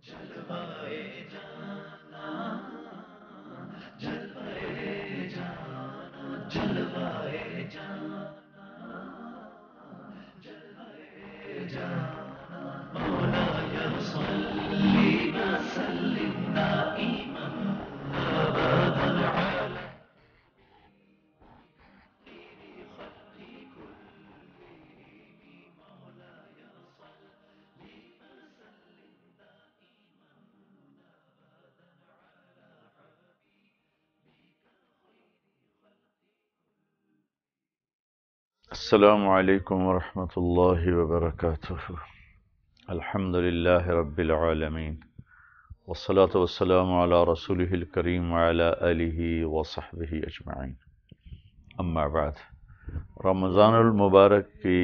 جلوائے جانا جلوائے جانا جلوائے جانا جلوائے جانا مولاي صل وسلم دائما ابدا على السلام علیکم ورحمۃ اللہ وبرکاتہ۔ الحمد للہ رب العالمین والصلاة والسلام علی رسولہ الکریم وعلی آلہ وصحبہ اجمعین، اما بعد۔ رمضان المبارک کی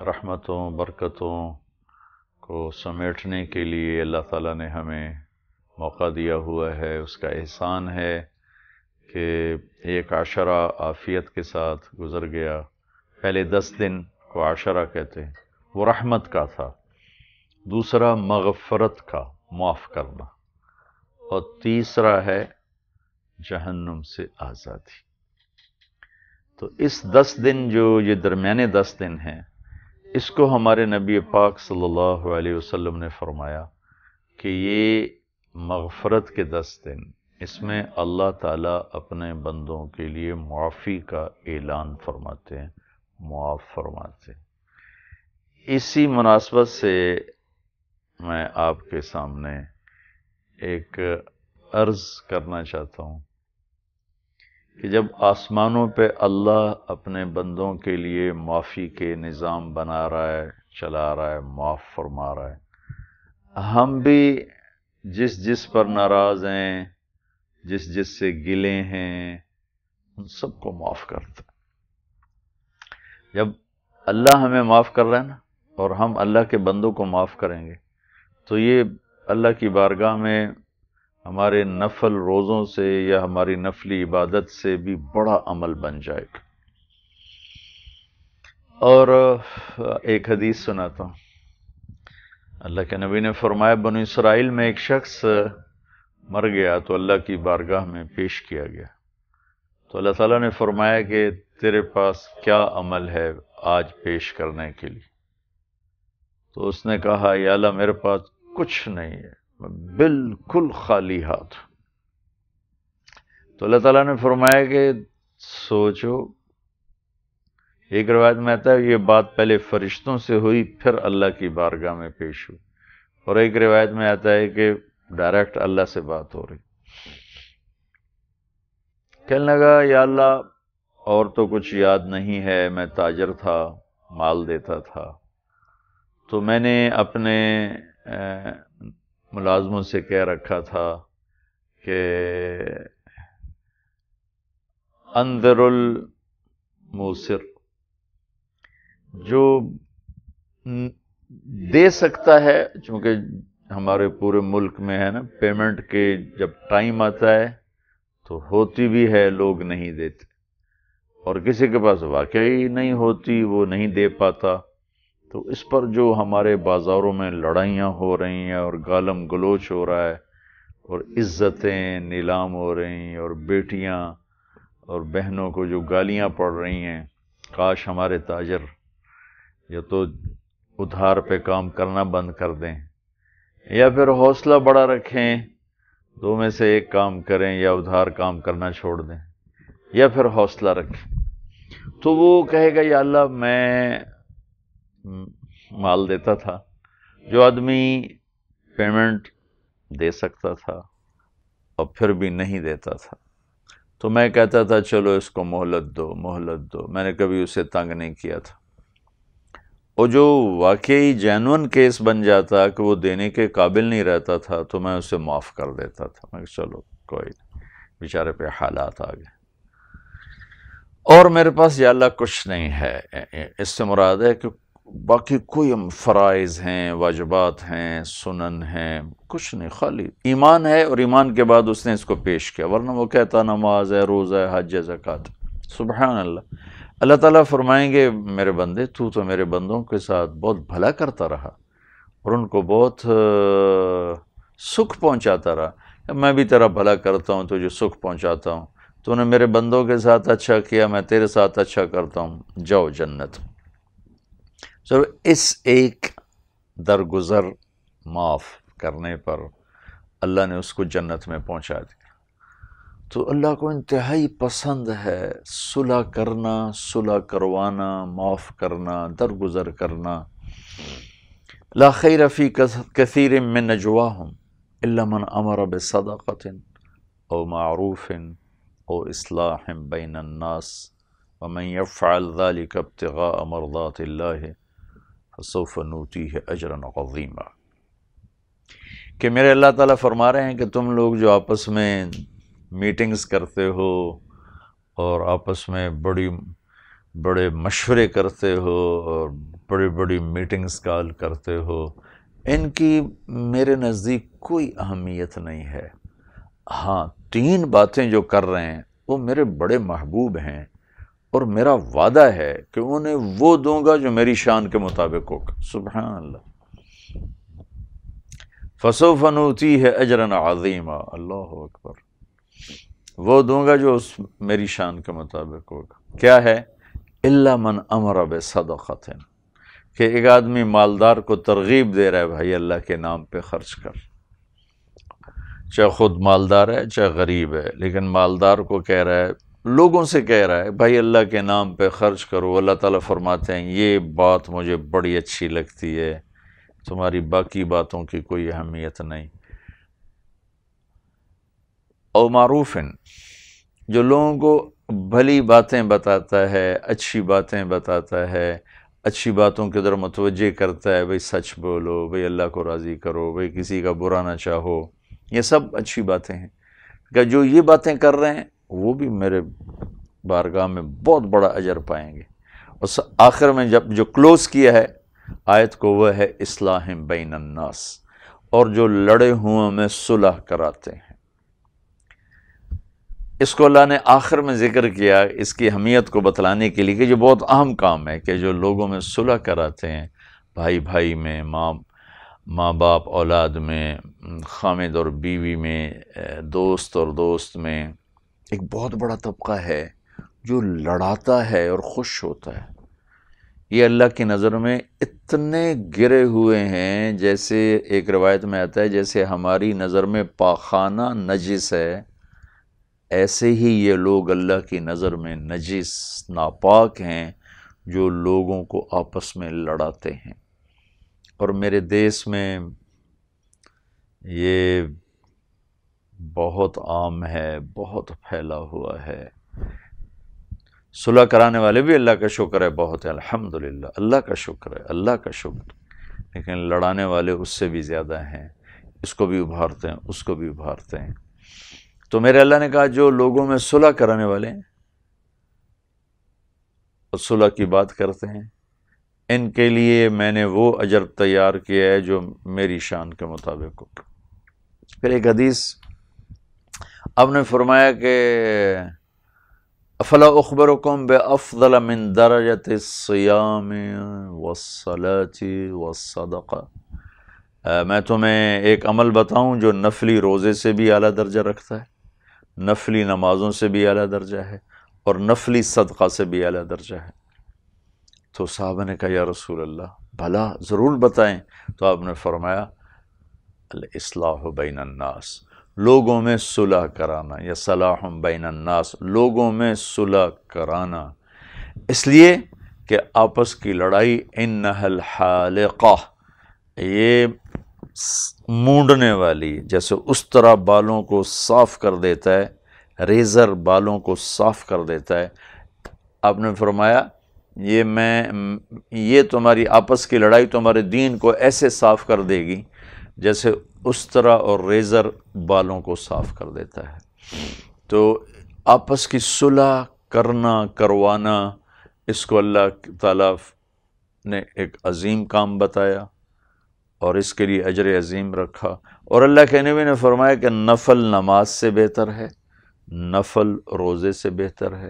رحمتوں برکتوں کو سمیٹنے کے لیے اللہ تعالیٰ نے ہمیں موقع دیا ہوا ہے۔ اس کا احسان ہے کہ ایک عشرہ عافیت کے ساتھ گزر گیا۔ پہلے 10 دن کو عشرہ کہتے ہیں، وہ رحمت کا تھا، دوسرا مغفرت کا، معاف کرنا، اور تیسرا ہے جہنم سے آزادی۔ تو اس 10 دن جو یہ درمیانے 10 دن ہیں، اس کو ہمارے نبی پاک صلی اللہ علیہ وسلم نے فرمایا کہ یہ مغفرت کے 10 دن، اس میں اللہ تعالیٰ اپنے بندوں کے لیے معافی کا اعلان فرماتے ہیں، معاف فرماتے ہیں۔ اسی مناسبت سے میں آپ کے سامنے ایک عرض کرنا چاہتا ہوں کہ جب آسمانوں پہ اللہ اپنے بندوں کے لیے معافی کے نظام بنا رہا ہے، چلا رہا ہے، معاف فرما رہا ہے، ہم بھی جس پر ناراض ہیں، جس سے گلے ہیں، ان سب کو معاف کرتے ہیں۔ جب اللہ ہمیں معاف کر رہا ہے نا، اور ہم اللہ کے بندوں کو معاف کریں گے، تو یہ اللہ کی بارگاہ میں ہمارے نفل روزوں سے یا ہماری نفلی عبادت سے بھی بڑا عمل بن جائے گا۔ اور ایک حدیث سناتا ہوں۔ اللہ کے نبی نے فرمایا، بنو اسرائیل میں ایک شخص مر گیا تو اللہ کی بارگاہ میں پیش کیا گیا، تو اللہ تعالیٰ نے فرمایا کہ تیرے پاس کیا عمل ہے آج پیش کرنے کے لیے؟ تو اس نے کہا، یا اللہ میرے پاس کچھ نہیں ہے، میں بالکل خالی ہاتھ ہوں۔ تو اللہ تعالیٰ نے فرمایا کہ سوچو۔ ایک روایت میں آتا ہے یہ بات پہلے فرشتوں سے ہوئی، پھر اللہ کی بارگاہ میں پیش ہوئی، اور ایک روایت میں آتا ہے کہ ڈائریکٹ اللہ سے بات ہو رہی۔ کہنے لگا، یا اللہ اور تو کچھ یاد نہیں ہے، میں تاجر تھا، مال دیتا تھا، تو میں نے اپنے ملازموں سے کہہ رکھا تھا کہ انذر الموسر، جو دے سکتا ہے، چونکہ ہمارے پورے ملک میں ہے نا، پیمنٹ کے جب ٹائم آتا ہے تو ہوتی بھی ہے، لوگ نہیں دیتے، اور کسی کے پاس واقعی نہیں ہوتی، وہ نہیں دے پاتا، تو اس پر جو ہمارے بازاروں میں لڑائیاں ہو رہی ہیں اور گالم گلوچ ہو رہا ہے اور عزتیں نیلام ہو رہی ہیں اور بیٹیاں اور بہنوں کو جو گالیاں پڑ رہی ہیں، کاش ہمارے تاجر یا تو ادھار پہ کام کرنا بند کر دیں یا پھر حوصلہ بڑا رکھیں، دو میں سے ایک کام کریں، یا ادھار کام کرنا چھوڑ دیں یا پھر حوصلہ رکھیں۔ تو وہ کہے گا، یا اللہ میں مال دیتا تھا، جو آدمی پیمنٹ دے سکتا تھا اور پھر بھی نہیں دیتا تھا، تو میں کہتا تھا چلو اس کو مہلت دو، مہلت دو، میں نے کبھی اسے تنگ نہیں کیا تھا۔ اور جو واقعی جینون کیس بن جاتا کہ وہ دینے کے قابل نہیں رہتا تھا تو میں اسے معاف کر دیتا تھا، میں کہ چلو کوئی نہیں، بیچارے پہ حالات آ گئے۔ اور میرے پاس یا اللہ کچھ نہیں ہے، اس سے مراد ہے کہ باقی کوئی فرائض ہیں، واجبات ہیں، سنن ہیں، کچھ نہیں، خالی ایمان ہے، اور ایمان کے بعد اس نے اس کو پیش کیا، ورنہ وہ کہتا نماز ہے، روزہ ہے، حج ہے، زکوٰۃ۔ سبحان اللہ۔ اللہ تعالیٰ فرمائیں گے، میرے بندے تو میرے بندوں کے ساتھ بہت بھلا کرتا رہا اور ان کو بہت سکھ پہنچاتا رہا، میں بھی تیرا بھلا کرتا ہوں، تجھے سکھ پہنچاتا ہوں، تو نے میرے بندوں کے ساتھ اچھا کیا، میں تیرے ساتھ اچھا کرتا ہوں، جاؤ جنت۔ سو اس ایک درگزر معاف کرنے پر اللہ نے اس کو جنت میں پہنچا دیا۔ تو اللہ کو انتہائی پسند ہے صلح کرنا، صلح کروانا، معاف کرنا، درگزر کرنا۔ لا خیر فی کثیر من نجواہم الا من امر بصدقۃ او معروف او اصلاح بین الناس ومن یفعل ذلک ابتغاء مرضات اللہ فسوف نؤتیہ اجرا عظیما۔ کہ میرے اللہ تعالیٰ فرما رہے ہیں کہ تم لوگ جو آپس میں میٹنگز کرتے ہو اور آپس میں بڑے مشورے کرتے ہو اور بڑی بڑی میٹنگز کال کرتے ہو، ان کی میرے نزدیک کوئی اہمیت نہیں ہے۔ ہاں، 3 باتیں جو کر رہے ہیں وہ میرے بڑے محبوب ہیں، اور میرا وعدہ ہے کہ انہیں وہ دوں گا جو میری شان کے مطابق ہوگا۔ سبحان اللہ۔ فسوف نؤتیہ اجرا عظیما، اللہ اکبر، وہ دوں گا جو میری شان کے مطابق ہوگا۔ کیا ہے؟ الا من امر بصدقۃ، کہ ایک آدمی مالدار کو ترغیب دے رہا ہے، بھائی اللہ کے نام پہ خرچ کر، چاہے خود مالدار ہے چاہے غریب ہے، لیکن مالدار کو کہہ رہا ہے، لوگوں سے کہہ رہا ہے بھائی اللہ کے نام پہ خرچ کرو۔ اللہ تعالیٰ فرماتے ہیں یہ بات مجھے بڑی اچھی لگتی ہے، تمہاری باقی باتوں کی کوئی اہمیت نہیں۔ او معروف، جو لوگوں کو بھلی باتیں بتاتا ہے، اچھی باتیں بتاتا ہے، اچھی باتوں کی طرف متوجہ کرتا ہے، بھئی سچ بولو، بھئی اللہ کو راضی کرو، بھئی کسی کا برا نہ چاہو، یہ سب اچھی باتیں ہیں۔ کہ جو یہ باتیں کر رہے ہیں وہ بھی میرے بارگاہ میں بہت بڑا اجر پائیں گے۔ اور آخر میں جب جو کلوز کیا ہے آیت کو، وہ ہے اصلاح بین الناس، اور جو لڑے ہوئے میں صلح کراتے ہیں۔ اس کو اللہ نے آخر میں ذکر کیا اس کی اہمیت کو بتلانے کے لیے کہ جو بہت اہم کام ہے، کہ جو لوگوں میں صلح کراتے ہیں، بھائی بھائی میں، ماں باپ اولاد میں، خامد اور بیوی میں، دوست اور دوست میں، ایک بہت بڑا طبقہ ہے جو لڑاتا ہے اور خوش ہوتا ہے۔ یہ اللہ کی نظر میں اتنے گرے ہوئے ہیں، جیسے ایک روایت میں آتا ہے جیسے ہماری نظر میں پاخانہ نجس ہے، ایسے ہی یہ لوگ اللہ کی نظر میں نجس، ناپاک ہیں، جو لوگوں کو آپس میں لڑاتے ہیں۔ اور میرے دیس میں یہ بہت عام ہے، بہت پھیلا ہوا ہے۔ صلح کرانے والے بھی اللہ کا شکر ہے بہت ہے، الحمدللہ، اللہ کا شکر ہے، اللہ کا شکر، لیکن لڑانے والے اس سے بھی زیادہ ہیں، اس کو بھی ابھارتے ہیں، اس کو بھی ابھارتے ہیں۔ تو میرے اللہ نے کہا جو لوگوں میں صلح کرانے والے ہیں اور صلح کی بات کرتے ہیں، ان کے لیے میں نے وہ اجر تیار کیا ہے جو میری شان کے مطابق ہو۔ پھر ایک حدیث آپ نے فرمایا کہ افلا اخبرکم بافضل من درجۃ الصیام والصلاۃ والصدقہ، میں تمہیں ایک عمل بتاؤں جو نفلی روزے سے بھی اعلیٰ درجہ رکھتا ہے، نفلی نمازوں سے بھی اعلیٰ درجہ ہے، اور نفلی صدقہ سے بھی اعلیٰ درجہ ہے۔ تو صحابہ نے کہا یا رسول اللہ بھلا ضرور بتائیں۔ تو آپ نے فرمایا الاصلاح بین الناس، لوگوں میں صلح کرانا، یا صلاح بین الناس، لوگوں میں صلح کرانا، اس لیے کہ آپس کی لڑائی انہا الحالقہ، یہ مونڈنے والی، جیسے اس طرح بالوں کو صاف کر دیتا ہے، ریزر بالوں کو صاف کر دیتا ہے۔ آپ نے فرمایا یہ تمہاری آپس کی لڑائی تمہارے دین کو ایسے صاف کر دے گی جیسے اس طرح اور ریزر بالوں کو صاف کر دیتا ہے۔ تو آپس کی صلح کروانا، اس کو اللہ تعالیٰ نے ایک عظیم کام بتایا اور اس کے لیے اجر عظیم رکھا۔ اور اللہ کے نبی نے فرمایا کہ نفل نماز سے بہتر ہے، نفل روزے سے بہتر ہے،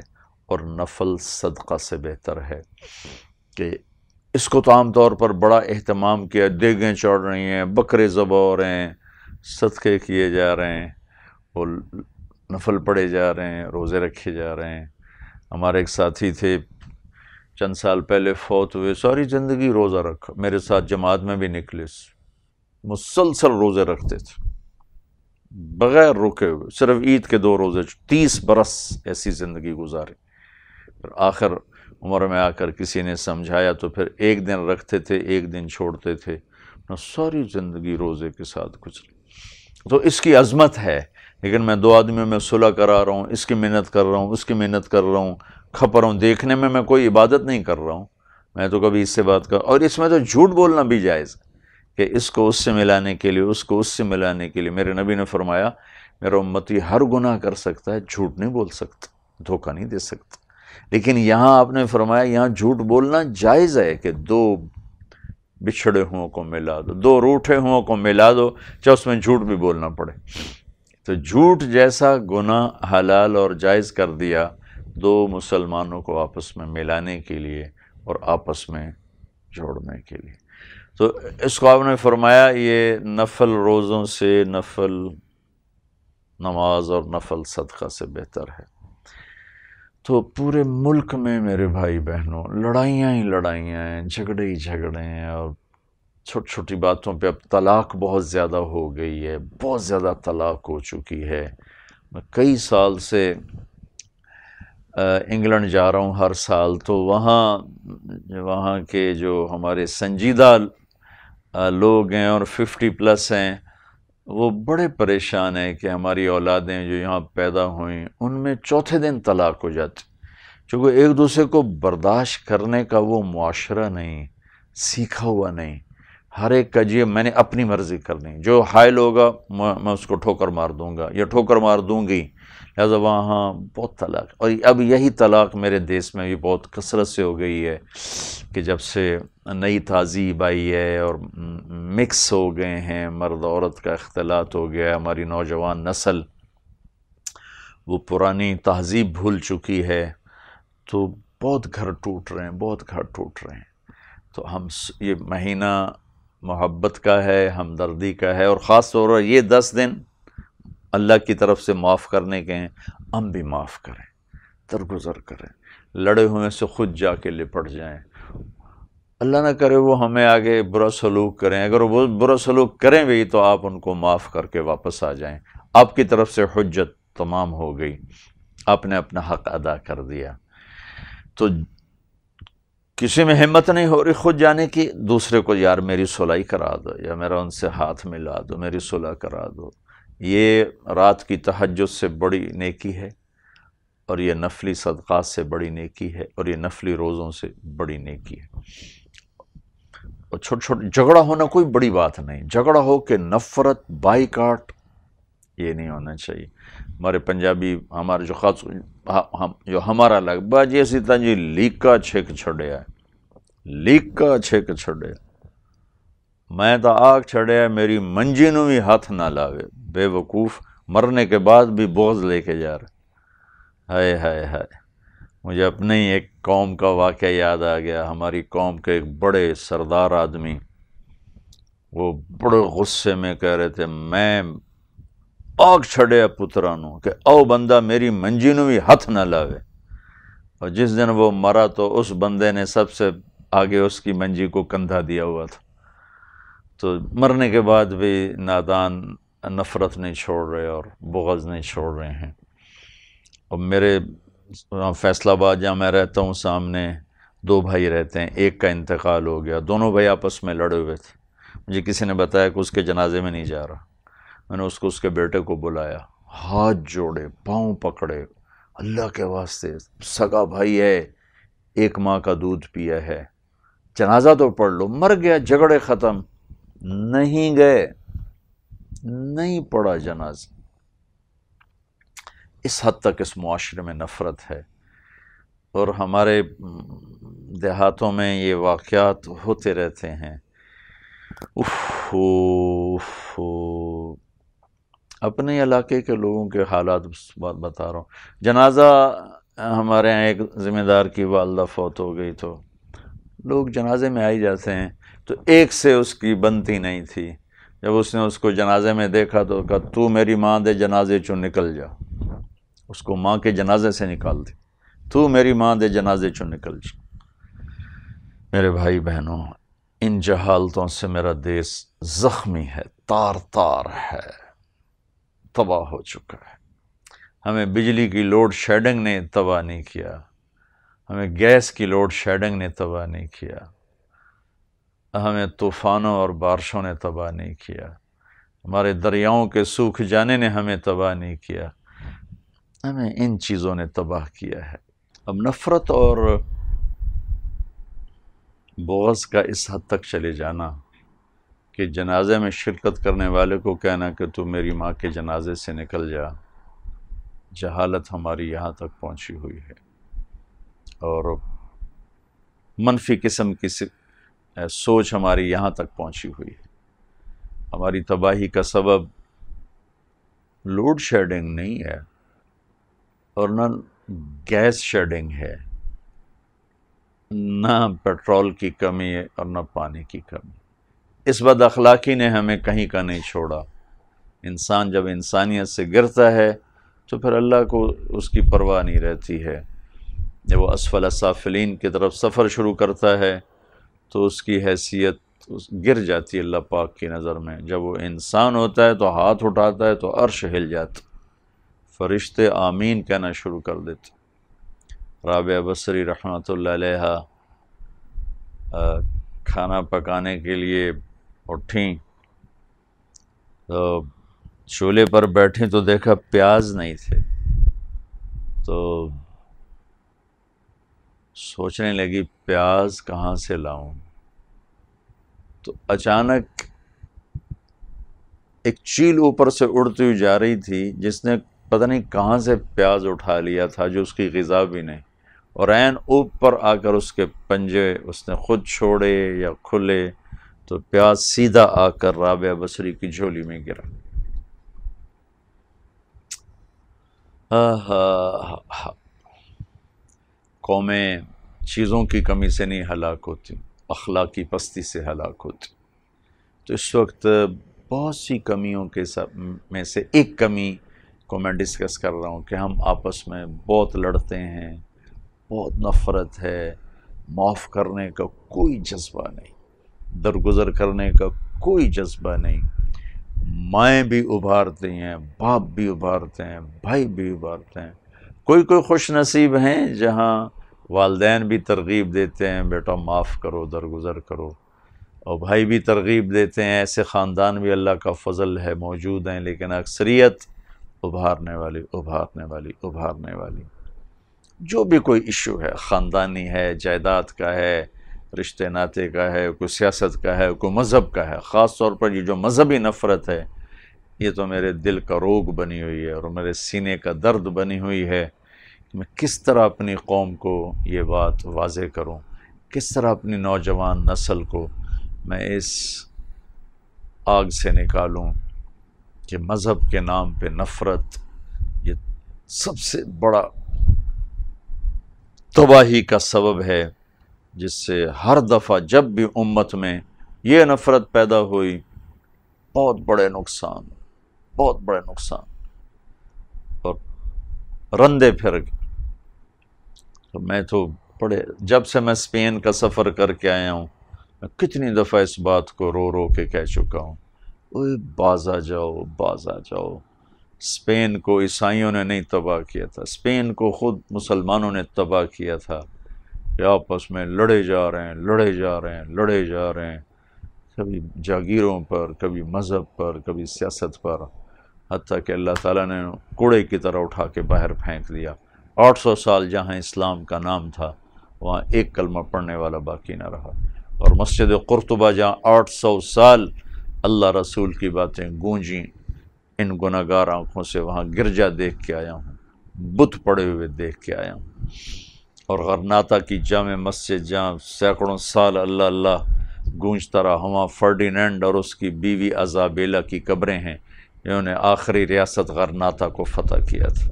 اور نفل صدقہ سے بہتر ہے۔ کہ اس کو تو عام طور پر بڑا اہتمام کیا، دیگیں چڑھ رہی ہیں، بکرے ذبح ہو رہے ہیں، صدقے کیے جا رہے ہیں اور نفل پڑھے جا رہے ہیں، روزے رکھے جا رہے ہیں۔ ہمارے ایک ساتھی تھے چند سال پہلے فوت ہوئے، ساری زندگی روزہ رکھا، میرے ساتھ جماعت میں بھی نکلے، مسلسل روزے رکھتے تھے بغیر رکے ہوئے، صرف عید کے 2 روزے، 30 برس ایسی زندگی گزاری۔ پھر آخر عمر میں آ کر کسی نے سمجھایا تو پھر ایک دن رکھتے تھے، ایک دن چھوڑتے تھے، ساری زندگی روزے کے ساتھ گزری۔ تو اس کی عظمت ہے، لیکن میں 2 آدمیوں میں صلح کرا رہا ہوں، اس کی محنت کر رہا ہوں، اس کی محنت کر رہا ہوں، کھپ رہا ہوں، دیکھنے میں کوئی عبادت نہیں کر رہا ہوں، میں تو کبھی اس سے بات کر، اور اس میں تو جھوٹ بولنا بھی جائز ہے کہ اس کو اس سے ملانے کے لیے، اس کو اس سے ملانے کے لیے۔ میرے نبی نے فرمایا میرا امتی ہر گناہ کر سکتا ہے، جھوٹ نہیں بول سکتا، دھوکہ نہیں دے سکتا۔ لیکن یہاں آپ نے فرمایا یہاں جھوٹ بولنا جائز ہے کہ 2 بچھڑے ہوں کو ملا دو، 2 روٹھے ہوں کو ملا دو، چاہے اس میں جھوٹ بھی بولنا پڑے۔ تو جھوٹ جیسا گناہ حلال اور جائز کر دیا 2 مسلمانوں کو آپس میں ملانے کے لیے اور آپس میں جوڑنے کے لیے۔ تو اس کو آپ نے فرمایا یہ نفل روزوں سے، نفل نماز اور نفل صدقہ سے بہتر ہے۔ تو پورے ملک میں میرے بھائی بہنوں لڑائیاں ہی لڑائیاں ہیں، جھگڑے ہی جھگڑے ہیں، اور چھوٹی چھوٹی باتوں پہ اب طلاق بہت زیادہ ہو گئی ہے، بہت زیادہ طلاق ہو چکی ہے۔ میں کئی سال سے انگلینڈ جا رہا ہوں ہر سال، تو وہاں کے جو ہمارے سنجیدہ لوگ ہیں اور 50+ ہیں، وہ بڑے پریشان ہیں کہ ہماری اولادیں جو یہاں پیدا ہوئیں ان میں چوتھے دن طلاق ہو جاتی، چونکہ ایک دوسرے کو برداشت کرنے کا وہ معاشرہ نہیں، سیکھا ہوا نہیں، ہر ایک کا جی میں نے اپنی مرضی کرنی، جو حائل ہوگا میں اس کو ٹھوکر مار دوں گا یا ٹھوکر مار دوں گی، لہٰذا وہاں بہت طلاق۔ اور اب یہی طلاق میرے دیس میں بھی بہت کثرت سے ہو گئی ہے کہ جب سے نئی تہذیب آئی ہے اور مکس ہو گئے ہیں، مرد عورت کا اختلاط ہو گیا ہے، ہماری نوجوان نسل وہ پرانی تہذیب بھول چکی ہے، تو بہت گھر ٹوٹ رہے ہیں، بہت گھر ٹوٹ رہے ہیں۔ تو یہ مہینہ محبت کا ہے، ہمدردی کا ہے، اور خاص طور پر یہ 10 دن اللہ کی طرف سے معاف کرنے کے ہیں، ہم بھی معاف کریں، درگزر کریں، لڑے ہوئے سے خود جا کے لپٹ جائیں۔ اللہ نہ کرے وہ ہمیں آگے برا سلوک کریں، اگر وہ برا سلوک کریں بھی تو آپ ان کو معاف کر کے واپس آ جائیں، آپ کی طرف سے حجت تمام ہو گئی، آپ نے اپنا حق ادا کر دیا۔ تو کسی میں ہمت نہیں ہو رہی خود جانے کی، دوسرے کو یار میری صلح کرا دو، یا میرا ان سے ہاتھ ملا دو، میری صلح کرا دو۔ یہ رات کی تہجد سے بڑی نیکی ہے، اور یہ نفلی صدقات سے بڑی نیکی ہے، اور یہ نفلی روزوں سے بڑی نیکی ہے۔ اور چھوٹا جھگڑا ہونا کوئی بڑی بات نہیں، جھگڑا ہو کہ نفرت، بائیکاٹ، یہ نہیں ہونا چاہیے۔ ہمارے پنجابی ہمارے جو خاص جو ہمارا لگ باجی اسی طرح جی لیکا چھک چھڑیا ہے، لیکا چھک چھڑیا، میں تو آگ چھڑیا میری منجی نو بھی ہاتھ نہ لاوے، بے وقوف، مرنے کے بعد بھی بغض لے کے جا رہے۔ ہائے ہائے ہائے، مجھے اپنے ہی ایک قوم کا واقعہ یاد آ گیا۔ ہماری قوم کے ایک بڑے سردار آدمی وہ بڑے غصے میں کہہ رہے تھے میں آگ چھڑیا پترانو کہ او بندہ میری منجی نو بھی ہاتھ نہ لاوے، اور جس دن وہ مرا تو اس بندے نے سب سے آگے اس کی منجی کو کندھا دیا ہوا تھا۔ تو مرنے کے بعد بھی نادان نفرت نہیں چھوڑ رہے اور بغض نہیں چھوڑ رہے ہیں۔ اور میرے فیصل آباد جہاں میں رہتا ہوں سامنے 2 بھائی رہتے ہیں، ایک کا انتقال ہو گیا، دونوں بھائی آپس میں لڑے ہوئے تھے۔ مجھے کسی نے بتایا کہ اس کے جنازے میں نہیں جا رہا، میں نے اس کو اس کے بیٹے کو بلایا، ہاتھ جوڑے، پاؤں پکڑے، اللہ کے واسطے سگا بھائی ہے، 1 ماہ کا دودھ پیا ہے، جنازہ تو پڑھ لو، مر گیا، جھگڑے ختم، نہیں گئے، نہیں پڑھا جنازہ۔ اس حد تک اس معاشرے میں نفرت ہے، اور ہمارے دیہاتوں میں یہ واقعات ہوتے رہتے ہیں۔ اپنے علاقے کے لوگوں کے حالات بتا رہا ہوں۔ جنازہ ہمارے یہاں ایک ذمہ دار کی والدہ فوت ہو گئی، تو لوگ جنازے میں آئی جاتے ہیں، تو ایک سے اس کی بنتی نہیں تھی۔ جب اس نے اس کو جنازے میں دیکھا تو کہا تو میری ماں دے جنازے چوں نکل جا، اس کو ماں کے جنازے سے نکال دی، تو میری ماں دے جنازے چوں نکل جا۔ میرے بھائی بہنوں، ان جہالتوں سے میرا دیس زخمی ہے، تار تار ہے، تباہ ہو چکا ہے۔ ہمیں بجلی کی لوڈ شیڈنگ نے تباہ نہیں کیا، ہمیں گیس کی لوڈ شیڈنگ نے تباہ نہیں کیا، ہمیں طوفانوں اور بارشوں نے تباہ نہیں کیا، ہمارے دریاؤں کے سوکھ جانے نے ہمیں تباہ نہیں کیا، ہمیں ان چیزوں نے تباہ کیا ہے۔ اب نفرت اور بغض کا اس حد تک چلے جانا کہ جنازے میں شرکت کرنے والے کو کہنا کہ تو میری ماں کے جنازے سے نکل جا، جہالت ہماری یہاں تک پہنچی ہوئی ہے، اور منفی قسم کی سوچ ہماری یہاں تک پہنچی ہوئی ہے۔ ہماری تباہی کا سبب لوڈ شیڈنگ نہیں ہے، اور نہ گیس شیڈنگ ہے، نہ پیٹرول کی کمی ہے، اور نہ پانی کی کمی۔ اس بد اخلاقی نے ہمیں کہیں کا نہیں چھوڑا۔ انسان جب انسانیت سے گرتا ہے تو پھر اللہ کو اس کی پرواہ نہیں رہتی ہے۔ جب وہ اسفل سافلین کی طرف سفر شروع کرتا ہے تو اس کی حیثیت گر جاتی ہے اللہ پاک کی نظر میں۔ جب وہ انسان ہوتا ہے تو ہاتھ اٹھاتا ہے تو عرش ہل جاتا، فرشتے آمین کہنا شروع کر دیتے۔ رابعہ بصری رحمۃ اللہ علیہ کھانا پکانے کے لیے اٹھیں تو چولہے پر بیٹھیں تو دیکھا پیاز نہیں تھے، تو سوچنے لگی پیاز کہاں سے لاؤں، تو اچانک ایک چیل اوپر سے اڑتی ہوئی جا رہی تھی جس نے پتہ نہیں کہاں سے پیاز اٹھا لیا تھا جو اس کی غذا بھی نہیں، اور عین اوپر آ کر اس کے پنجے اس نے خود چھوڑے یا کھلے تو پیاز سیدھا آ کر رابعہ بصری کی جھولی میں گرا۔ قومیں چیزوں کی کمی سے نہیں ہلاک ہوتی، اخلاقی پستی سے ہلاک ہوتی۔ تو اس وقت بہت سی کمیوں کے میں سے ایک کمی کو میں ڈسکس کر رہا ہوں کہ ہم آپس میں بہت لڑتے ہیں، بہت نفرت ہے، معاف کرنے کا کوئی جذبہ نہیں، درگزر کرنے کا کوئی جذبہ نہیں۔ مائیں بھی ابھارتے ہیں، باپ بھی ابھارتے ہیں، بھائی بھی ابھارتے ہیں۔ کوئی خوش نصیب ہیں جہاں والدین بھی ترغیب دیتے ہیں بیٹا معاف کرو، درگزر کرو، اور بھائی بھی ترغیب دیتے ہیں۔ ایسے خاندان بھی اللہ کا فضل ہے موجود ہیں، لیکن اکثریت ابھارنے والی۔ جو بھی کوئی ایشو ہے، خاندانی ہے، جائیداد کا ہے، رشتے ناطے کا ہے، کوئی سیاست کا ہے، کوئی مذہب کا ہے، خاص طور پر یہ جو مذہبی نفرت ہے یہ تو میرے دل کا روگ بنی ہوئی ہے اور میرے سینے کا درد بنی ہوئی ہے کہ میں کس طرح اپنی قوم کو یہ بات واضح کروں، کس طرح اپنی نوجوان نسل کو میں اس آگ سے نکالوں کہ مذہب کے نام پہ نفرت یہ سب سے بڑا تباہی کا سبب ہے، جس سے ہر دفعہ جب بھی امت میں یہ نفرت پیدا ہوئی بہت بڑے نقصان اور رندے پھر گئے۔ تو میں تو جب سے میں اسپین کا سفر کر کے آیا ہوں میں کتنی دفعہ اس بات کو رو رو کے کہہ چکا ہوں، اوہ باز آ جاؤ۔ اسپین کو عیسائیوں نے نہیں تباہ کیا تھا، اسپین کو خود مسلمانوں نے تباہ کیا تھا کہ آپس میں لڑے جا رہے ہیں، کبھی جاگیروں پر، کبھی مذہب پر، کبھی سیاست پر، حتیٰ کہ اللہ تعالیٰ نے کوڑے کی طرح اٹھا کے باہر پھینک دیا۔ 800 سال جہاں اسلام کا نام تھا وہاں ایک کلمہ پڑھنے والا باقی نہ رہا، اور مسجد قرطبہ جہاں 800 سال اللہ رسول کی باتیں گونجیں ان گناہگار آنکھوں سے، وہاں گرجا دیکھ کے آیا ہوں، بت پڑے ہوئے دیکھ کے آیا ہوں، اور غرناطہ کی جامع مسجد جہاں سینکڑوں سال اللہ اللہ گونجتا رہا، وہاں فرڈینینڈ اور اس کی بیوی ازابیلا کی قبریں ہیں جنہوں نے آخری ریاست غرناطہ کو فتح کیا تھا۔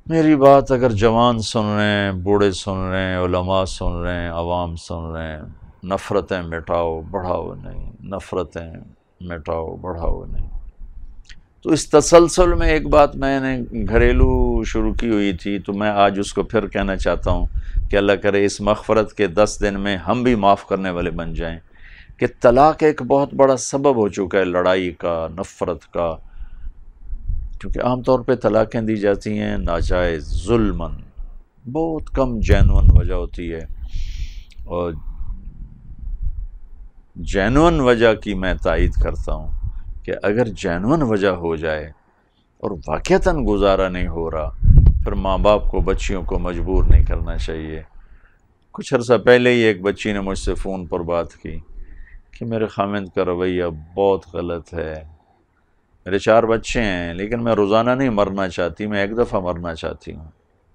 میری بات اگر جوان سن رہے ہیں، بوڑھے سن رہے ہیں، علماء سن رہے ہیں، عوام سن رہے ہیں، نفرتیں مٹاؤ، بڑھاؤ نہیں، نفرتیں مٹاؤ بڑھاؤ نہیں۔ تو اس تسلسل میں ایک بات میں نے گھریلو شروع کی ہوئی تھی، تو میں آج اس کو پھر کہنا چاہتا ہوں کہ اللہ کرے اس مغفرت کے 10 دن میں ہم بھی معاف کرنے والے بن جائیں، کہ طلاق ایک بہت بڑا سبب ہو چکا ہے لڑائی کا، نفرت کا، کیونکہ عام طور پہ طلاقیں دی جاتی ہیں ناجائز ظلماً، بہت کم جینون وجہ ہوتی ہے، اور جینون وجہ کی میں تائید کرتا ہوں کہ اگر جینون وجہ ہو جائے اور واقعتاً گزارا نہیں ہو رہا، پھر ماں باپ کو بچیوں کو مجبور نہیں کرنا چاہیے۔ کچھ عرصہ پہلے ہی ایک بچی نے مجھ سے فون پر بات کی کہ میرے خامند کا رویہ بہت غلط ہے، میرے 4 بچے ہیں لیکن میں روزانہ نہیں مرنا چاہتی، میں ایک دفعہ مرنا چاہتی ہوں،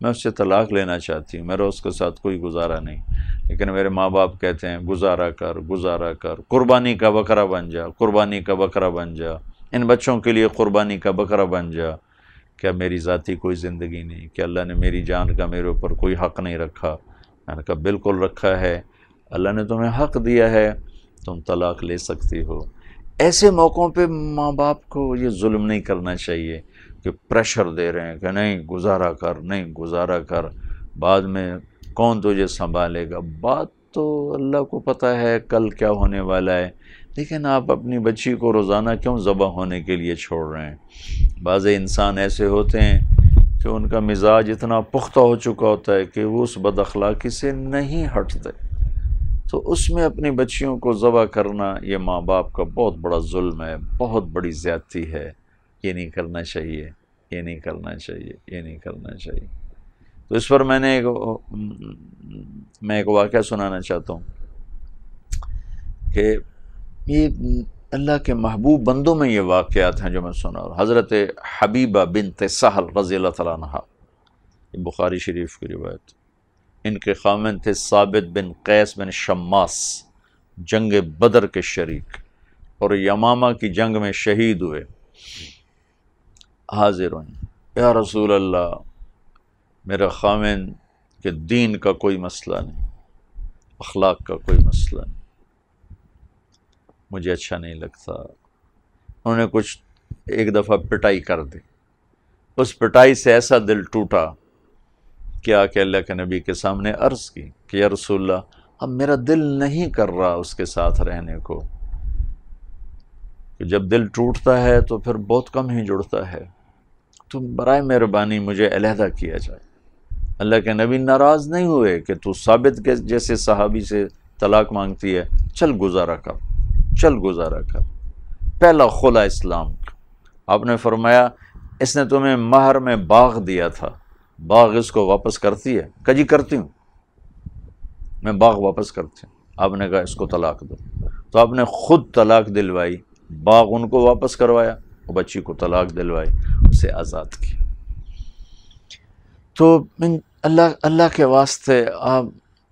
میں اس سے طلاق لینا چاہتی ہوں، میرا اس کے ساتھ کوئی گزارا نہیں، لیکن میرے ماں باپ کہتے ہیں گزارا کر، قربانی کا بکرا بن جا، قربانی کا بکرا بن جا، ان بچوں کے لیے قربانی کا بکرا بن جا۔ کیا میری ذاتی کوئی زندگی نہیں؟ کہ اللہ نے میری جان کا میرے اوپر کوئی حق نہیں رکھا؟ میں نے کہا بالکل رکھا ہے، اللہ نے تمہیں حق دیا ہے، تم طلاق لے سکتی ہو۔ ایسے موقعوں پہ ماں باپ کو یہ ظلم نہیں کرنا چاہیے کہ پریشر دے رہے ہیں کہ نہیں گزارا کر، بعد میں کون تجھے سنبھالے گا۔ بات تو اللہ کو پتہ ہے کل کیا ہونے والا ہے، لیکن آپ اپنی بچی کو روزانہ کیوں ذبح ہونے کے لیے چھوڑ رہے ہیں؟ بعض انسان ایسے ہوتے ہیں کہ ان کا مزاج اتنا پختہ ہو چکا ہوتا ہے کہ وہ اس بد اخلاقی سے نہیں ہٹتے، تو اس میں اپنی بچیوں کو ذبح کرنا یہ ماں باپ کا بہت بڑا ظلم ہے، بہت بڑی زیادتی ہے، یہ نہیں کرنا چاہیے، یہ نہیں کرنا چاہیے، یہ نہیں کرنا چاہیے۔ تو اس پر میں ایک واقعہ سنانا چاہتا ہوں کہ یہ اللہ کے محبوب بندوں میں یہ واقعات ہیں جو میں سنا۔ حضرت حبیبہ بنت سہل رضی اللہ تعالیٰ عنہ، یہ بخاری شریف کی روایت، ان کے خامند تھے ثابت بن قیس بن شماس، جنگ بدر کے شریک، اور یمامہ کی جنگ میں شہید ہوئے۔ حاضر ہوئیں، یا رسول اللہ میرا خامند کہ دین کا کوئی مسئلہ نہیں، اخلاق کا کوئی مسئلہ نہیں، مجھے اچھا نہیں لگتا۔ انہوں نے کچھ ایک دفعہ پٹائی کر دی، اس پٹائی سے ایسا دل ٹوٹا کیا کہ اللہ کے نبی کے سامنے عرض کی کہ یا رسول اللہ اب میرا دل نہیں کر رہا اس کے ساتھ رہنے کو، کہ جب دل ٹوٹتا ہے تو پھر بہت کم ہی جڑتا ہے، تو برائے مہربانی مجھے علیحدہ کیا جائے۔ اللہ کے نبی ناراض نہیں ہوئے کہ تو ثابت کے جیسے صحابی سے طلاق مانگتی ہے، چل گزارا کر۔ پہلا خلا اسلام کا، آپ نے فرمایا اس نے تمہیں مہر میں باغ دیا تھا، باغ اس کو واپس کرتی ہے؟ کہ جی کرتی ہوں، میں باغ واپس کرتی ہوں۔ آپ نے کہا اس کو طلاق دو، تو آپ نے خود طلاق دلوائی، باغ ان کو واپس کروایا، وہ بچی کو طلاق دلوائی، اسے آزاد کی۔ تو اللہ کے واسطے آپ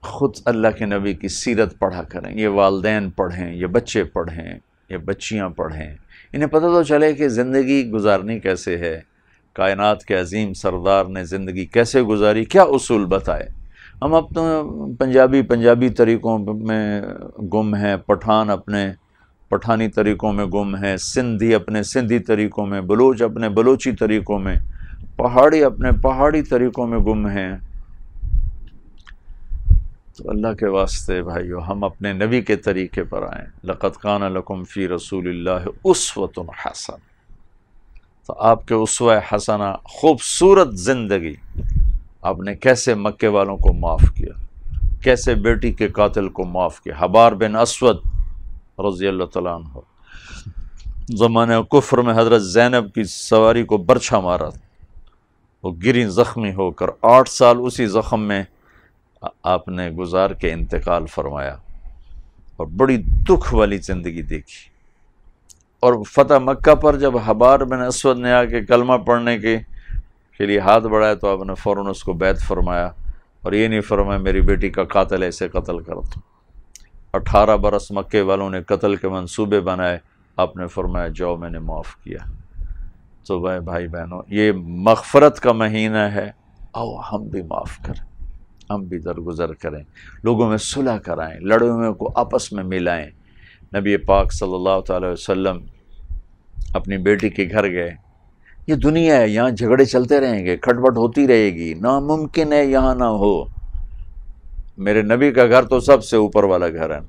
خود اللہ کے نبی کی سیرت پڑھا کریں، یہ والدین پڑھیں، یہ بچے پڑھیں، یہ بچیاں پڑھیں، انہیں پتہ تو چلے کہ زندگی گزارنی کیسے ہے، کائنات کے عظیم سردار نے زندگی کیسے گزاری، کیا اصول بتائے۔ ہم اب تو پنجابی طریقوں میں گم ہیں، پٹھان اپنے پٹھانی طریقوں میں گم ہیں، سندھی اپنے سندھی طریقوں میں، بلوچ اپنے بلوچی طریقوں میں، پہاڑی اپنے پہاڑی طریقوں میں گم ہیں۔ تو اللہ کے واسطے بھائیو ہم اپنے نبی کے طریقے پر آئیں۔ لَقَدْ كَانَ لَكُمْ فِي رَسُولِ اللَّهِ أُسْوَةٌ حَسَنَةٌ، تو آپ کے اسوہ حسنہ خوبصورت زندگی، آپ نے کیسے مکے والوں کو معاف کیا، کیسے بیٹی کے قاتل کو معاف کیا، حبار بن اسود رضی اللہ تعالیٰ عنہ، زمانہ کفر میں حضرت زینب کی سواری کو برچھا مارا، وہ گری زخمی ہو کر، 8 سال اسی زخم میں آپ نے گزار کے انتقال فرمایا، اور بڑی دکھ والی زندگی دیکھی۔ اور فتح مکہ پر جب حبار بن اسود نے آ کے کلمہ پڑھنے کے لیے ہاتھ بڑھایا تو آپ نے فوراً اس کو بیعت فرمایا، اور یہ نہیں فرمایا میری بیٹی کا قاتل ایسے قتل کر دو۔ 18 برس مکے والوں نے قتل کے منصوبے بنائے، آپ نے فرمایا جاؤ میں نے معاف کیا۔ تو بھائی بہنوں یہ مغفرت کا مہینہ ہے، آؤ ہم بھی معاف کریں، ہم بھی درگزر کریں، لوگوں میں صلح کرائیں، لڑے ہوئے کو آپس میں ملائیں، نبی پاک صلی اللہ تعالی وسلم اپنی بیٹی کے گھر گئے. یہ دنیا ہے، یہاں جھگڑے چلتے رہیں گے، کھٹ پٹ ہوتی رہے گی، ناممکن ہے یہاں نہ ہو. میرے نبی کا گھر تو سب سے اوپر والا گھر ہے،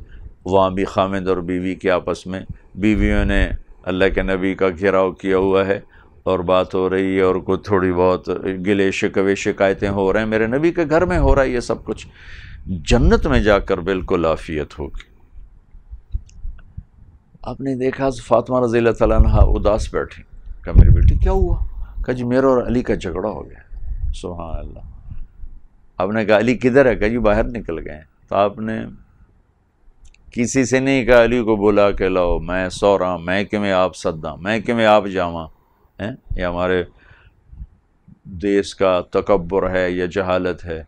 وہاں بھی خامد اور بیوی کے آپس میں، بیویوں نے اللہ کے نبی کا گھیراؤ کیا ہوا ہے اور بات ہو رہی ہے، اور کوئی تھوڑی بہت گلے شکوے شکایتیں ہو رہے ہیں. میرے نبی کے گھر میں ہو رہا ہے یہ سب کچھ. جنت میں جا کر بالکل عافیت ہوگی. آپ نے دیکھا فاطمہ رضی اللہ تعالیٰ عنہ اداس بیٹھی. کہا میری بیٹی کیا ہوا؟ کہا جی میرا اور علی کا جھگڑا ہو گیا. سبحان اللہ. آپ نے کہا علی کدھر ہے؟ کہا جی باہر نکل گئے. تو آپ نے کسی سے نہیں کہا علی کو بلا کے لاؤ، میں سو رہا، میں کہ میں آپ سدا، میں کہ میں آپ جاواں. یہ ہمارے دیس کا تکبر ہے یا جہالت ہے.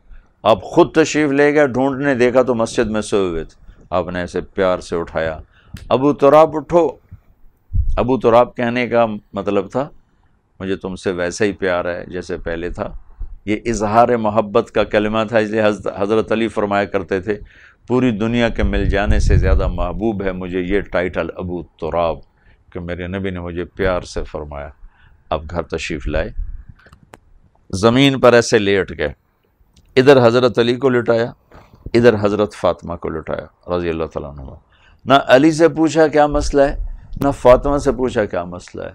آپ خود تشریف لے گئے، ڈھونڈنے دیکھا تو مسجد میں سوئے ہوئے تھے. آپ نے ایسے پیار سے اٹھایا، ابو تراب اٹھو. ابو تراب کہنے کا مطلب تھا مجھے تم سے ویسا ہی پیار ہے جیسے پہلے تھا. یہ اظہار محبت کا کلمہ تھا. اس لیے حضرت علی فرمایا کرتے تھے پوری دنیا کے مل جانے سے زیادہ محبوب ہے مجھے یہ ٹائٹل ابو تراب، کہ میرے نبی نے مجھے پیار سے فرمایا. اب گھر تشریف لائے، زمین پر ایسے لیٹ گئے، ادھر حضرت علی کو لٹایا، ادھر حضرت فاطمہ کو لٹایا رضی اللہ تعالیٰ عنہ. نہ علی سے پوچھا کیا مسئلہ ہے، نہ فاطمہ سے پوچھا کیا مسئلہ ہے.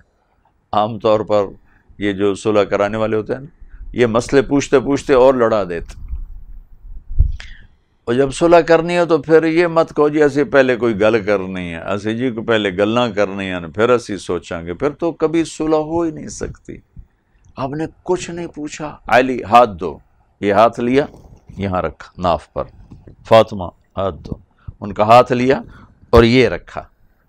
عام طور پر یہ جو صلح کرانے والے ہوتے ہیں نا، یہ مسئلے پوچھتے پوچھتے اور لڑا دیتے. اور جب صلح کرنی ہو تو پھر یہ مت کہو جی اسی پہلے کوئی گل کرنی ہے، اسی جی کو پہلے گلاں کرنی ہیں پھر اسی سوچاں گے، پھر تو کبھی صلح ہو ہی نہیں سکتی. آپ نے کچھ نہیں پوچھا. علی ہاتھ دو، یہ ہاتھ لیا یہاں رکھا ناف پر. فاطمہ ہاتھ دو، ان کا ہاتھ لیا اور یہ رکھا.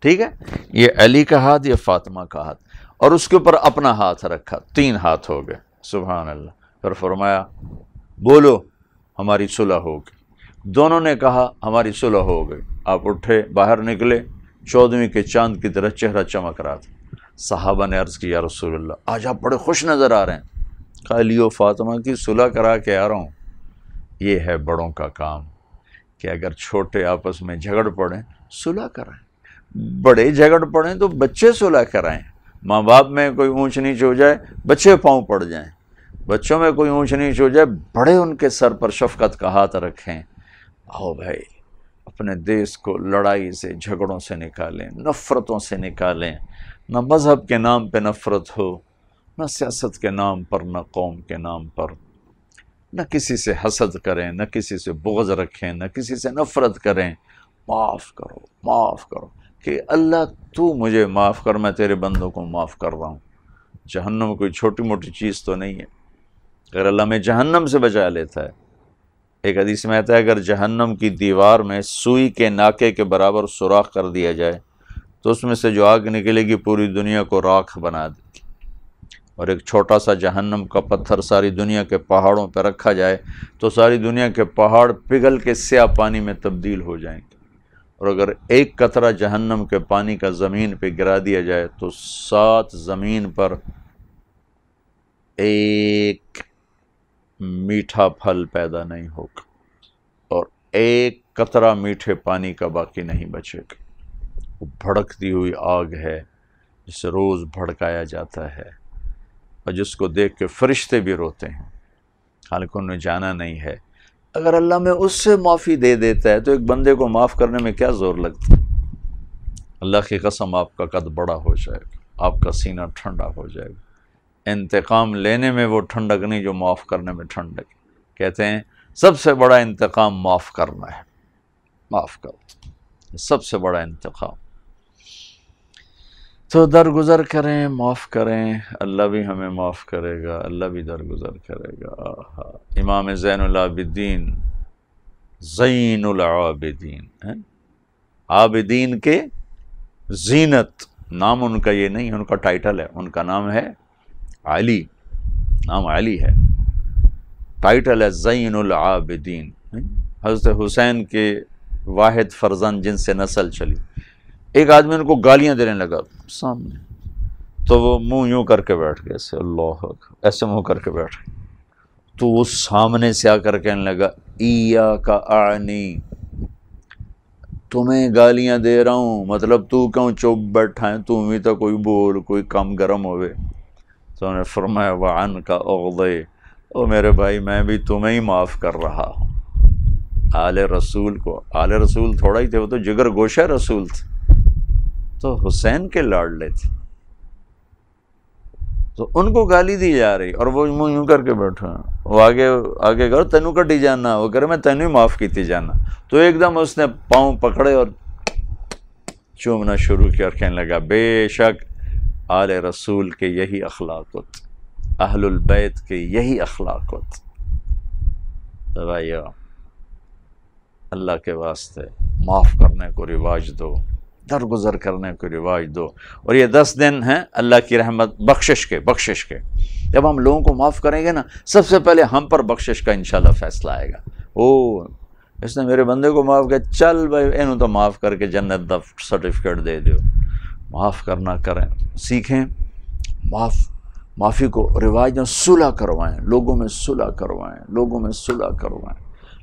ٹھیک ہے، یہ علی کا ہاتھ، یہ فاطمہ کا ہاتھ، اور اس کے اوپر اپنا ہاتھ رکھا. 3 ہاتھ ہو گئے. سبحان اللہ. پھر فرمایا بولو ہماری صلح ہوگی. دونوں نے کہا ہماری صلح ہو گئی. آپ اٹھے باہر نکلے، 14ویں کے چاند کی طرح چہرہ چمک رہا تھا. صحابہ نے عرض کی یا رسول اللہ آج آپ بڑے خوش نظر آ رہے ہیں. کہا علی و فاطمہ کی صلح کرا کے آ رہا ہوں. یہ ہے بڑوں کا کام کہ اگر چھوٹے آپس میں جھگڑ پڑیں صلح کرائیں، بڑے جھگڑ پڑیں تو بچے صلح کرائیں. ماں باپ میں کوئی اونچ نیچ ہو جائے بچے پاؤں پڑ جائیں، بچوں میں کوئی اونچ نیچ ہو جائے بڑے ان کے سر پر شفقت کا ہاتھ رکھیں. آؤ بھائی اپنے دیس کو لڑائی سے جھگڑوں سے نکالیں، نفرتوں سے نکالیں. نہ مذہب کے نام پہ نفرت ہو، نہ سیاست کے نام پر، نہ قوم کے نام پر. نہ کسی سے حسد کریں، نہ کسی سے بغض رکھیں، نہ کسی سے نفرت کریں. معاف کرو، معاف کرو کہ اللہ تو مجھے معاف کر، میں تیرے بندوں کو معاف کر رہا ہوں. جہنم کوئی چھوٹی موٹی چیز تو نہیں ہے. اگر اللہ میں جہنم سے بچا لیتا ہے، ایک حدیث میں آتا ہے اگر جہنم کی دیوار میں سوئی کے ناکے کے برابر سوراخ کر دیا جائے تو اس میں سے جو آگ نکلے گی پوری دنیا کو راکھ بنا دے گی. اور ایک چھوٹا سا جہنم کا پتھر ساری دنیا کے پہاڑوں پہ رکھا جائے تو ساری دنیا کے پہاڑ پگھل کے سیاہ پانی میں تبدیل ہو جائیں گے. اور اگر ایک قطرہ جہنم کے پانی کا زمین پہ گرا دیا جائے تو 7 زمین پر ایک میٹھا پھل پیدا نہیں ہوگا اور ایک قطرہ میٹھے پانی کا باقی نہیں بچے گا. وہ بھڑکتی ہوئی آگ ہے جسے روز بھڑکایا جاتا ہے اور جس کو دیکھ کے فرشتے بھی روتے ہیں، حالانکہ انہوں نے جانا نہیں ہے. اگر اللہ میں اس سے معافی دے دیتا ہے تو ایک بندے کو معاف کرنے میں کیا زور لگتا ہے. اللہ کی قسم آپ کا قد بڑا ہو جائے گا، آپ کا سینہ ٹھنڈا ہو جائے گا. انتقام لینے میں وہ ٹھنڈک نہیں جو معاف کرنے میں ٹھنڈک. کہتے ہیں سب سے بڑا انتقام معاف کرنا ہے. معاف کرو، سب سے بڑا انتقام. تو درگزر کریں، معاف کریں، اللہ بھی ہمیں معاف کرے گا، اللہ بھی درگزر کرے گا. امام زین العابدین، زین العابدین، عابدین کے زینت، نام ان کا یہ نہیں، ان کا ٹائٹل ہے، ان کا نام ہے علی، نام علی ہے، ٹائٹل ہے زین العابدین. حضرت حسین کے واحد فرزند جن سے نسل چلی. ایک آدمی ان کو گالیاں دینے لگا سامنے، تو وہ منہ یوں کر کے بیٹھ گئے، ایسے اللہ اکبر، ایسے منہ کر کے بیٹھ گئے. تو وہ سامنے سے آ کر کہنے لگا ایاک اعنی، تمہیں گالیاں دے رہا ہوں، مطلب تو کیوں چپ بیٹھا ہے، تو بھی تو کوئی بول، کوئی کم گرم ہوئے۔ تو انہوں نے فرمایا وعنک اغضی، او میرے بھائی میں بھی تمہیں ہی معاف کر رہا ہوں۔ آل رسول کو، آل رسول تھوڑا ہی تھے، وہ تو جگر گوشہ رسول تھے، تو حسین کے لاڈلے تھے، تو ان کو گالی دی جا رہی اور وہ یوں کر کے بیٹھا، وہ آگے کر تینوں کٹی جانا، وہ کرے میں تینوں ہی معاف کیتی جانا۔ تو ایک دم اس نے پاؤں پکڑے اور چومنا شروع کیا اور کہنے لگا بے شک آل رسول کے یہی اخلاق ہوتے، اہل البیت کے یہی اخلاق ہوتے۔ تو بھائیو اللہ کے واسطے معاف کرنے کو رواج دو، درگزر کرنے کو رواج دو، اور یہ 10 دن ہیں اللہ کی رحمت بخشش کے۔ جب ہم لوگوں کو معاف کریں گے نا، سب سے پہلے ہم پر بخشش کا انشاءاللہ فیصلہ آئے گا۔ اس نے میرے بندے کو معاف کیا، چل بھائی اینوں تو معاف کر کے جنت دا سرٹیفکیٹ دے دیو۔ معاف کرنا کریں، سیکھیں، معافی کو رواج دیں، صلح کروائیں، لوگوں میں صلح کروائیں،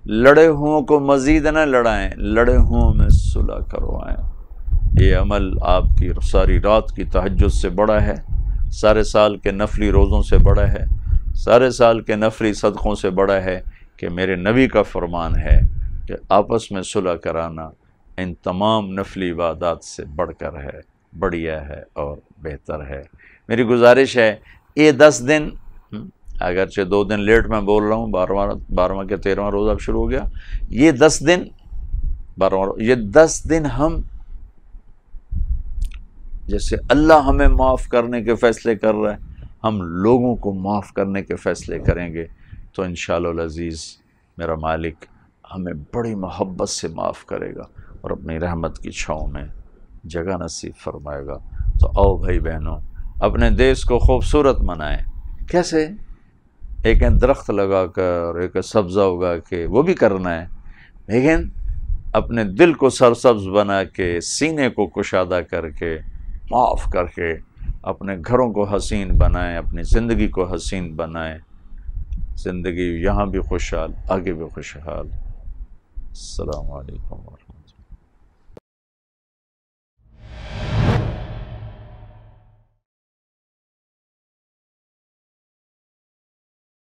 لڑے ہوں کو مزید نہ لڑائیں، لڑے ہوں میں صلح کروائیں۔ یہ عمل آپ کی ساری رات کی تہجد سے بڑا ہے، سارے سال کے نفلی روزوں سے بڑا ہے، سارے سال کے نفلی صدقوں سے بڑا ہے، کہ میرے نبی کا فرمان ہے کہ آپس میں صلح کرانا ان تمام نفلی عبادات سے بڑھ کر ہے، بڑھیا ہے اور بہتر ہے۔ میری گزارش ہے یہ 10 دن، اگرچہ 2 دن لیٹ میں بول رہا ہوں، 12واں کے 13واں روز اب شروع ہو گیا، یہ 10 دن 10 دن ہم جیسے اللہ ہمیں معاف کرنے کے فیصلے کر رہا ہے، ہم لوگوں کو معاف کرنے کے فیصلے کریں گے تو انشاءاللہ العزیز میرا مالک ہمیں بڑی محبت سے معاف کرے گا اور اپنی رحمت کی چھاؤں میں جگہ نصیب فرمائے گا۔ تو آؤ بھائی بہنوں، اپنے دیس کو خوبصورت منائیں۔ کیسے؟ ایک درخت لگا کر، ایک سبزہ اگا کے، وہ بھی کرنا ہے، لیکن اپنے دل کو سرسبز بنا کے، سینے کو کشادہ کر کے، معاف کر کے اپنے گھروں کو حسین بنائیں، اپنی زندگی کو حسین بنائیں، زندگی یہاں بھی خوشحال، آگے بھی خوشحال۔ السلام علیکم۔